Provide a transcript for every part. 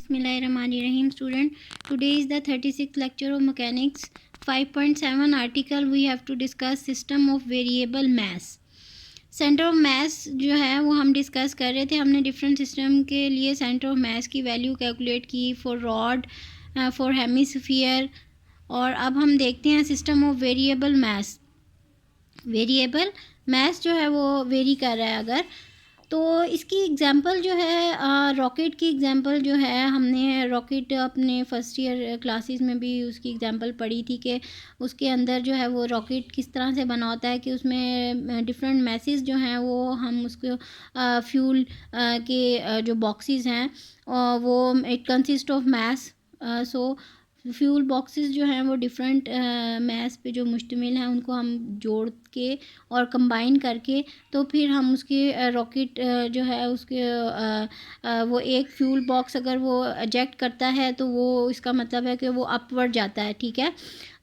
Bismillahirrahmanirrahim, student. Today is the 36th lecture of mechanics. 5.7 article we have to discuss system of variable mass. Centre of मास जो है वो हम discuss कर रहे थे. हमने डिफरेंट सिस्टम के लिए सेंटर ऑफ मास की वैल्यू कैलकुलेट की फॉर रॉड, फॉर हेमिस्फीयर. और अब हम देखते हैं system of variable mass. Variable mass जो है वो वेरी कर रहा है अगर, तो इसकी एग्जांपल जो है रॉकेट की एग्जांपल जो है, हमने रॉकेट अपने फर्स्ट ईयर क्लासेस में भी उसकी एग्जांपल पढ़ी थी कि उसके अंदर जो है वो रॉकेट किस तरह से बना होता है कि उसमें डिफरेंट मैसेज जो हैं वो हम उसको फ्यूल के जो बॉक्सेस हैं वो it consist of mass. So fuel boxes जो हैं वो डिफरेंट मैस पे जो मुश्तमिल हैं उनको हम जोड़ के और कंबाइन करके तो फिर हम उसके रॉकेट जो है उसके वो एक फ्यूल बॉक्स अगर वो एजेक्ट करता है तो वो इसका मतलब है कि वो अपवर्ड जाता है. ठीक है,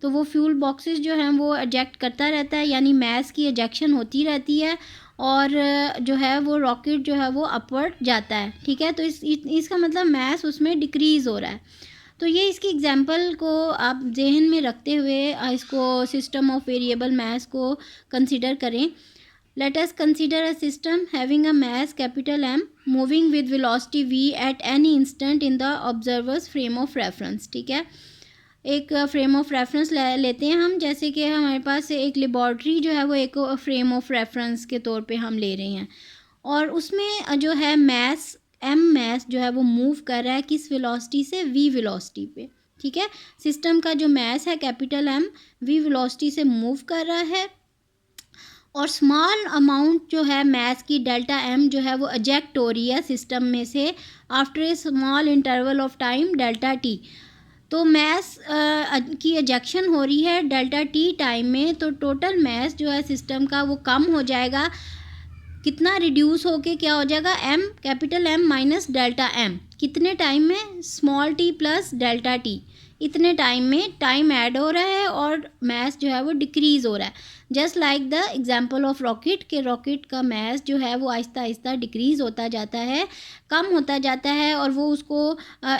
तो वो फ्यूल बॉक्सेस जो हैं वो एजेक्ट करता रहता है, यानी मैस की एजेक्शन होती रहती है और जो है वो रॉकेट जो है वो अपवर्ड जाता है. ठीक है, तो इसका मतलब मैस उसमें डिक्रीज़ हो रहा है. तो ये इसकी एग्जांपल को आप जहन में रखते हुए इसको सिस्टम ऑफ वेरिएबल मास को कंसीडर करें. Let us consider a system having a mass capital M moving with velocity v at any instant in the observers frame of reference. ठीक है, एक फ्रेम ऑफ रेफरेंस लेते हैं हम, जैसे कि हमारे पास एक लेबॉर्ट्री जो है वो एक फ्रेम ऑफ रेफरेंस के तौर पे हम ले रहे हैं और उसमें जो है मास एम मैस जो है वो मूव कर रहा है किस वेलोसिटी से, वी वेलोसिटी पे. ठीक है, सिस्टम का जो मैस है कैपिटल M वी वेलोसिटी से मूव कर रहा है और स्मॉल अमाउंट जो है मैस की डेल्टा M जो है वो एजेक्ट हो रही है सिस्टम में से after a small interval of time delta T. तो मैस की एजेक्शन हो रही है डेल्टा T टाइम में, तो टोटल मैस जो है सिस्टम का वो कम हो जाएगा. कितना रिड्यूस होके क्या हो जाएगा, M capital M minus delta M. कितने टाइम में, small t plus delta t. इतने टाइम में टाइम ऐड हो रहा है और मैस जो है वो डिक्रीज़ हो रहा है. Just like the example of rocket के रॉकेट का मैस जो है वो आहिस्ता आहिस्ता डिक्रीज़ होता जाता है, कम होता जाता है और वो उसको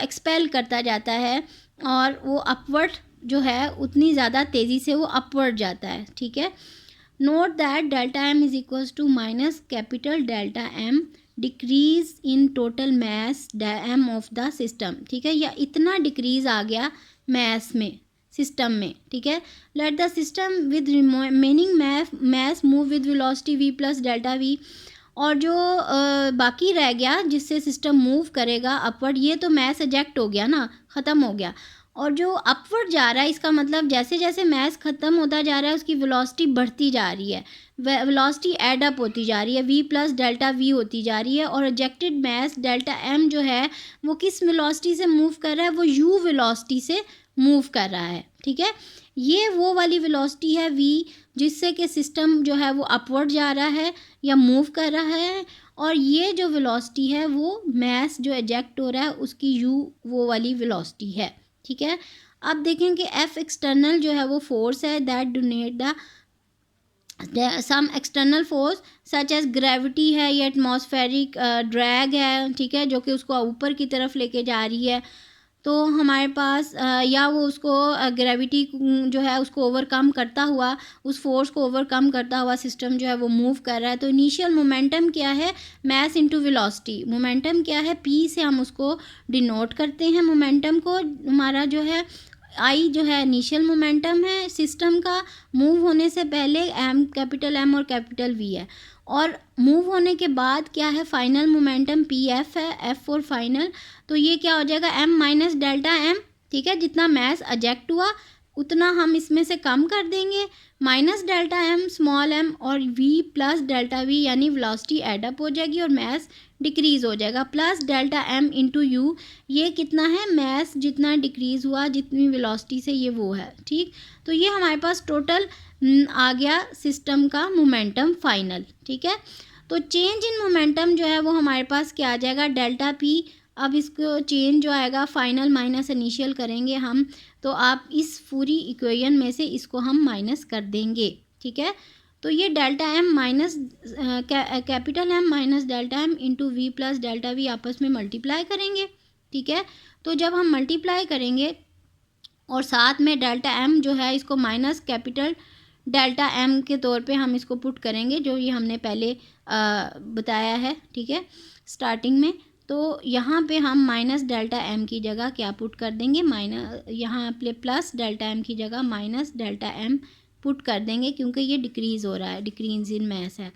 एक्सपेल करता जाता है और वो अपवर्ड जो है उतनी ज़्यादा तेज़ी से वो अपवर्ड जाता है. ठीक है, note that delta M is equals to minus capital delta M decrease in total mass M of the system. ठीक है, या इतना डिक्रीज़ आ गया मैस में सिस्टम में. ठीक है, let the system with remaining mass move with velocity v plus delta v. और जो बाकी रह गया जिससे सिस्टम मूव करेगा अपवर्ड, ये तो मैस एजेक्ट हो गया ना, ख़त्म हो गया. और जो अपवर्ड जा रहा है इसका मतलब जैसे जैसे मैस ख़त्म होता जा रहा है उसकी वेलोसिटी बढ़ती जा रही है, वेलोसिटी एड अप होती जा रही है, v प्लस डेल्टा वी होती जा रही है और एजेक्टेड मैस डेल्टा M जो है वो किस वेलोसिटी से मूव कर रहा है, वो u वेलोसिटी से मूव कर रहा है. ठीक है, ये वो वाली वेलोसिटी है v जिससे कि सिस्टम जो है वो अपवर्ड जा रहा है या मूव कर रहा है, और ये जो वेलोसिटी है वो मैस जो एजेक्ट हो रहा है उसकी u वो वाली वेलोसिटी है. ठीक है, अब देखें कि F एक्सटर्नल जो है वो फोर्स है that denote the sum external force such as gravity है या एटमॉस्फेरिक ड्रैग है. ठीक है, जो कि उसको ऊपर की तरफ लेके जा रही है. तो हमारे पास या वो उसको ग्रेविटी जो है उसको ओवरकम करता हुआ, उस फोर्स को ओवरकम करता हुआ सिस्टम जो है वो मूव कर रहा है. तो इनिशियल मोमेंटम क्या है, मैस इनटू वेलोसिटी. मोमेंटम क्या है, P से हम उसको डिनोट करते हैं मोमेंटम को. हमारा जो है I जो है इनिशियल मोमेंटम है सिस्टम का, मूव होने से पहले M कैपिटल M और कैपिटल V है, और मूव होने के बाद क्या है, फाइनल मोमेंटम PF है, F और फाइनल. तो ये क्या हो जाएगा, M माइनस डेल्टा M. ठीक है, जितना मैस एजेक्ट हुआ उतना हम इसमें से कम कर देंगे, minus delta M small m और V प्लस डेल्टा V, यानी वेलोसिटी एडअप हो जाएगी और मैस डिक्रीज़ हो जाएगा, plus delta M into U. ये कितना है, मैस जितना डिक्रीज़ हुआ जितनी वेलोसिटी से ये वो है. ठीक, तो ये हमारे पास टोटल आ गया सिस्टम का मोमेंटम फाइनल. ठीक है, तो चेंज इन मोमेंटम जो है वो हमारे पास क्या आ जाएगा, डेल्टा P. अब इसको चेंज जो आएगा फाइनल माइनस इनिशियल करेंगे हम, तो आप इस पूरी इक्वेशन में से इसको हम माइनस कर देंगे. ठीक है, तो ये delta M minus capital M minus delta M into V plus delta V आपस में मल्टीप्लाई करेंगे. ठीक है। तो जब हम मल्टीप्लाई करेंगे और साथ में डेल्टा एम जो है इसको माइनस कैपिटल डेल्टा एम के तौर पे हम इसको पुट करेंगे, जो ये हमने पहले बताया है, ठीक है, स्टार्टिंग में। तो यहाँ पे हम माइनस डेल्टा एम की जगह क्या पुट कर देंगे, माइनस, यहाँ पे प्लस डेल्टा एम की जगह माइनस डेल्टा एम पुट कर देंगे, क्योंकि ये डिक्रीज़ हो रहा है, डिक्रीज इन मैस है।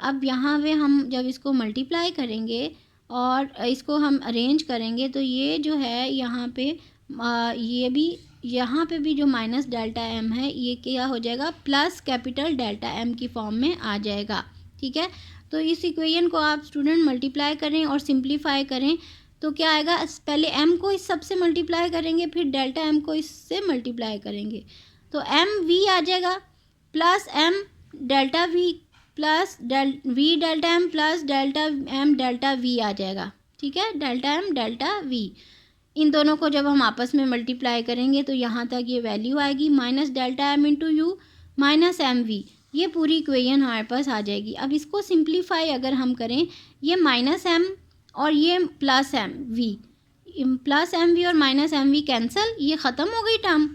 अब यहाँ पे हम जब इसको मल्टीप्लाई करेंगे और इसको हम अरेंज करेंगे तो ये जो है यहाँ पे ये भी, यहाँ पे भी जो माइनस डेल्टा एम है ये क्या हो जाएगा, प्लस कैपिटल डेल्टा एम की फॉर्म में आ जाएगा, ठीक है। तो इस इक्वेशन को आप स्टूडेंट मल्टीप्लाई करें और सिंप्लीफाई करें तो क्या आएगा, पहले m को इस सब से मल्टीप्लाई करेंगे, फिर डेल्टा m को इससे मल्टीप्लाई करेंगे, तो m v आ जाएगा plus m delta v plus v delta m plus delta m delta v आ जाएगा, ठीक है, डेल्टा m डेल्टा v। इन दोनों को जब हम आपस में मल्टीप्लाई करेंगे तो यहाँ तक ये वैल्यू आएगी minus delta m into U minus M V, ये पूरी इक्वेशन हमारे पास आ जाएगी। अब इसको सिंप्लीफाई अगर हम करें, ये माइनस m और ये प्लस एम वी और माइनस एम वी कैंसिल, ये ख़त्म हो गई टर्म।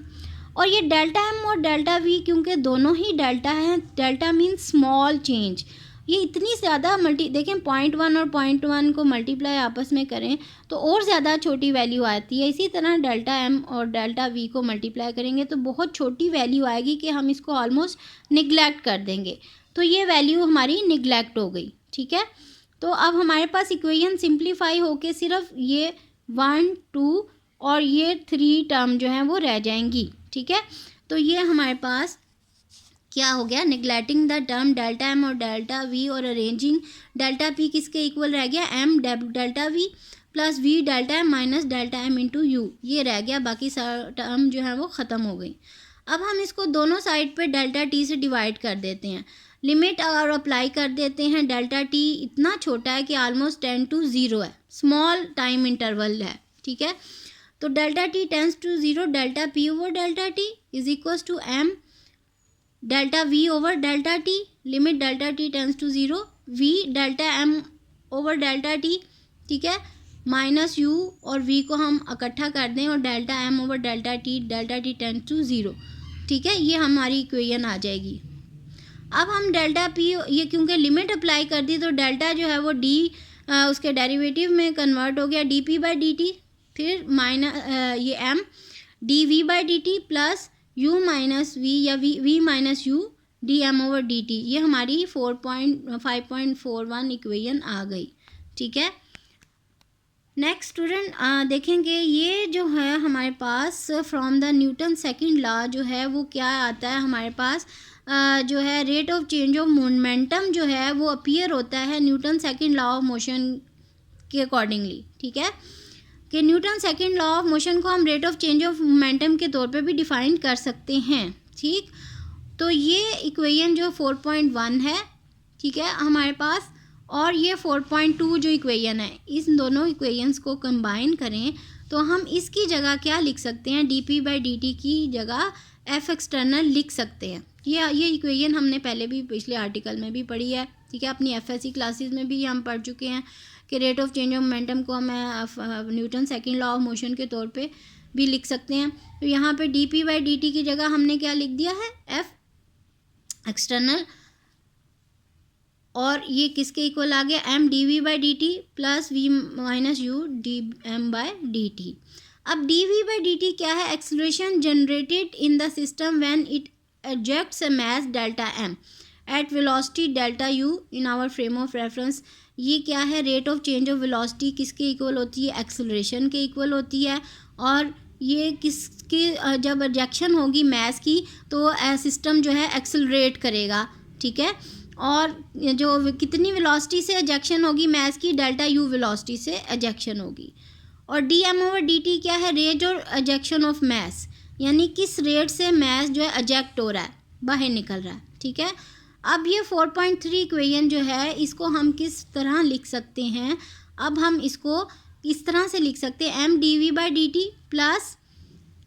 और ये डेल्टा m और डेल्टा v क्योंकि दोनों ही डेल्टा हैं, डेल्टा मीन्स स्मॉल चेंज, ये इतनी ज़्यादा देखें 0.1 और 0.1 को मल्टीप्लाई आपस में करें तो और ज़्यादा छोटी वैल्यू आती है। इसी तरह डेल्टा m और डेल्टा v को मल्टीप्लाई करेंगे तो बहुत छोटी वैल्यू आएगी कि हम इसको ऑलमोस्ट निगलेक्ट कर देंगे, तो ये वैल्यू हमारी निगलेक्ट हो गई, ठीक है। तो अब हमारे पास इक्वेशन सिंप्लीफाई होके सिर्फ ये 1, 2 और ये 3 टर्म जो हैं वो रह जाएंगी, ठीक है। तो ये हमारे पास क्या हो गया, neglecting the term delta M और डेल्टा वी और अरेंजिंग डेल्टा पी किसके इक्वल रह गया, M delta V plus V delta M minus delta M into U, ये रह गया, बाकी सारा टर्म जो है वो ख़त्म हो गई। अब हम इसको दोनों साइड पे डेल्टा टी से डिवाइड कर देते हैं, लिमिट और अप्लाई कर देते हैं। डेल्टा टी इतना छोटा है कि ऑलमोस्ट 10 to 0 है, स्मॉल टाइम इंटरवल है, ठीक है। तो delta T tends to 0, delta P over delta T is equals to M delta V over delta T, limit delta T tends to 0, V delta M over delta T, ठीक है, minus you और we को हम इकट्ठा कर दें और delta M over delta T tends to 0, ठीक है, ये हमारी इक्वेशन आ जाएगी। अब हम डेल्टा पी, ये क्योंकि लिमिट अप्लाई कर दी तो डेल्टा जो है वो डी उसके डेरिवेटिव में कन्वर्ट हो गया D P by D T, फिर माइनस ये M D V by D T plus u minus V या v minus U D M over D T, ये हमारी 5.41 इक्वेशन आ गई, ठीक है। नेक्स्ट स्टूडेंट देखेंगे ये जो है हमारे पास from the Newton second law जो है वो क्या आता है हमारे पास, जो है rate of change of momentum जो है वो अपीयर होता है Newton second law of motion के अकॉर्डिंगली, ठीक है, कि Newton second law of motion को हम rate of change of momentum के तौर पे भी डिफाइन कर सकते हैं, ठीक। तो ये इक्वेशन जो 4.1 है, ठीक है, हमारे पास, और ये 4.2 जो इक्वेशन है, इस दोनों इक्वेशंस को कंबाइन करें तो हम इसकी जगह क्या लिख सकते हैं, D P by D T की जगह एफ एक्सटर्नल लिख सकते हैं। ये इक्वेशन हमने पहले भी पिछले आर्टिकल में भी पढ़ी है, ठीक है, अपनी एफएससी क्लासेस में भी हम पढ़ चुके हैं कि rate of change of momentum को हम Newton second law of motion के तौर पे भी लिख सकते हैं। तो यहाँ पे D P by D T की जगह हमने क्या लिख दिया है, एफ एक्सटर्नल, और ये किसके इक्वल आ गया, M D V by D T plus V minus U D M by D T. अब D V by D T क्या है, acceleration generated in the system when it ejects a mass delta m at velocity delta u in our frame of reference। ये क्या है, rate of change of velocity किसके equal होती है, acceleration के equal होती है, और ये किसके जब एजेक्शन होगी मैस की तो सिस्टम जो है एक्सेलरेट करेगा, ठीक है, और जो कितनी वेलोसिटी से एजेक्शन होगी मैस की, डेल्टा यू वेलोसिटी से एजेक्शन होगी। और D M over D T क्या है, रेट और एजेक्शन ऑफ मैस, यानी किस रेट से मैस जो है एजेक्ट हो रहा है, बाहर निकल रहा है, ठीक है। अब ये 4.3 इक्वेशन जो है इसको हम किस तरह लिख सकते हैं, अब हम इसको इस तरह से लिख सकते हैं, M D V by D T plus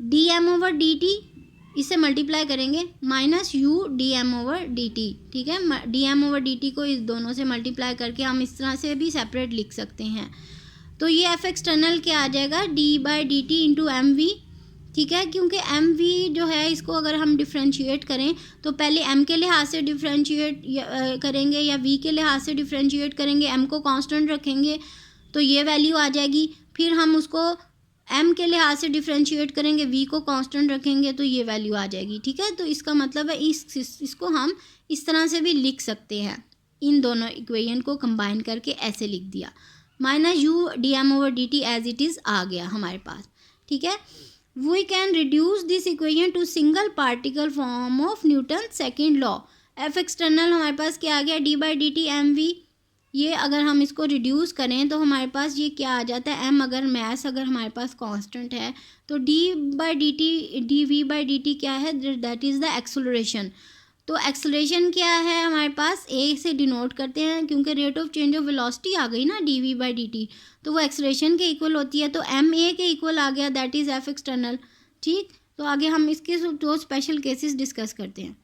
D M over D T, इससे मल्टीप्लाई करेंगे, minus U D M over D T, ठीक है, D M over D T को इस दोनों से मल्टीप्लाई करके हम इस तरह से भी सेपरेट लिख सकते हैं। तो ये एफ एक्सटर्नल क्या आ जाएगा, D by D T into M V, ठीक है, क्योंकि एम वी जो है इसको अगर हम डिफ्रेंशिएट करें तो पहले एम के लिहाज से डिफ्रेंशिएट करेंगे या वी के लिहाज से डिफ्रेंशिएट करेंगे, एम को कांस्टेंट रखेंगे तो ये वैल्यू आ जाएगी, फिर हम उसको एम के लिहाज से डिफ्रेंशिएट करेंगे, वी को कांस्टेंट रखेंगे तो ये वैल्यू आ जाएगी, ठीक है। तो इसका मतलब है इसको हम इस तरह से भी लिख सकते हैं, इन दोनों इक्वेशन को कंबाइन करके ऐसे लिख दिया, minus U D M over D T as it is आ गया हमारे पास, ठीक है। We can reduce this equation to single particle form of Newton second law. F external हमारे पास क्या आ गया, D by D T M V, ये अगर हम इसको रिड्यूस करें तो हमारे पास ये क्या आ जाता है, एम अगर मैस अगर हमारे पास कांस्टेंट है तो D by D T D V by D T क्या है, दैट इज़ द एक्सेलरेशन। तो एक्सेलरेशन क्या है हमारे पास, ए से डिनोट करते हैं क्योंकि rate of change of velocity आ गई ना D V by D T, तो वो एक्सेलरेशन के इक्वल होती है, तो एम ए के इक्वल आ गया, दैट इज़ एफ एक्सटर्नल, ठीक। तो आगे हम इसके दो स्पेशल केसेस डिस्कस करते हैं।